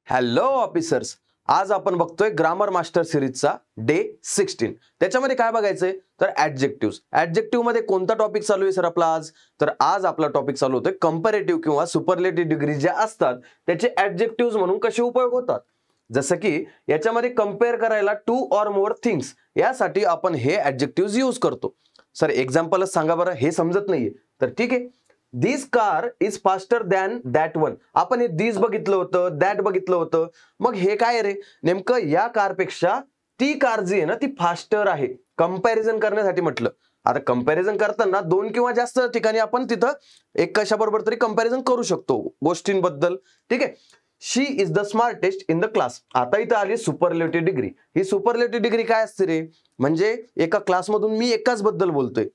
Hello officers, आज आपण बघतोय ग्रामर मास्टर सिरीजचा डे 16। त्याच्यामध्ये काय बघायचंय तर ऍडजेक्टिव्हज। ऍडजेक्टिव्ह मध्ये कोणता टॉपिक चालू आहे सर आपला आज? तर आज आपला टॉपिक चालू होतोय कंपॅरेटिव्ह किंवा सुपरलेटिव्ह डिग्री ज्या असतात त्याचे ऍडजेक्टिव्हज म्हणून कसे उपयोग होतात। जसं की याच्यामध्ये कंपेअर करायला टू ऑर मोर थिंग्स यासाठी आपण हे ऍडजेक्टिव्हज यूज करतो। सर एक्झाम्पलच सांगा बरं, हे समजत नाहीये तर ठीक आहे। This car is faster than that one. आपण हे दिस बघितलं होतं, दॅट बघितलं होतं, मग हे काय रे? नेमकं या कारपेक्षा ती कार जी आहे ना ती फास्टर आहे, कंपॅरिझन करण्यासाठी म्हटलं। आता कंपॅरिझन करताना दोन किंवा जास्त ठिकाणी आपण तिथं एक कशाबरोबर तरी कंपॅरिझन करू शकतो गोष्टींबद्दल, ठीक आहे। She is the smartest in the class. आता इथं आली सुपरलेटिव्ह डिग्री। ही सुपरलेटिव्ह डिग्री काय असते रे? म्हणजे एका क्लासमधून मी एकाच बद्दल बोलतोय,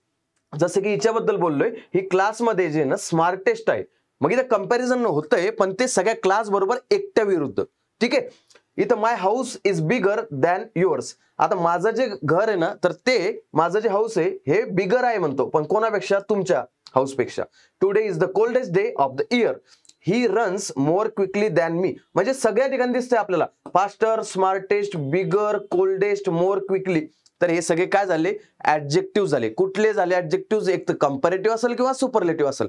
जसं की हिच्याबद्दल बोललोय, ही क्लासमध्ये जे ना स्मार्टेस्ट आहे। मग इथं कंपॅरिझन होतंय पण ते सगळ्या क्लास बरोबर एकट्या विरुद्ध, ठीक आहे। इथं my house is bigger than yours. आता माझं जे घर आहे ना तर ते माझं जे हाऊस आहे हे बिगर आहे म्हणतो, पण कोणापेक्षा? तुमच्या हाऊसपेक्षा। Today is the coldest day of the year. He runs more quickly than me. म्हणजे सगळ्या ठिकाणी दिसतंय आपल्याला faster, smartest, bigger, coldest, more quickly. तर हे सगळे काय झाले? ऍडजेक्टिव्ह झाले। कुठले झाले ऍडजेक्टिव्ह? एक तर कंपॅरेटिव्ह असेल किंवा सुपरलेटिव्ह असेल।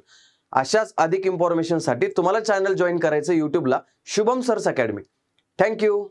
अशाच अधिक इन्फॉर्मेशन साठी तुम्हाला चॅनल जॉईन करायचं युट्यूबला, शुभम सर्स अकॅडमी। थँक्यू।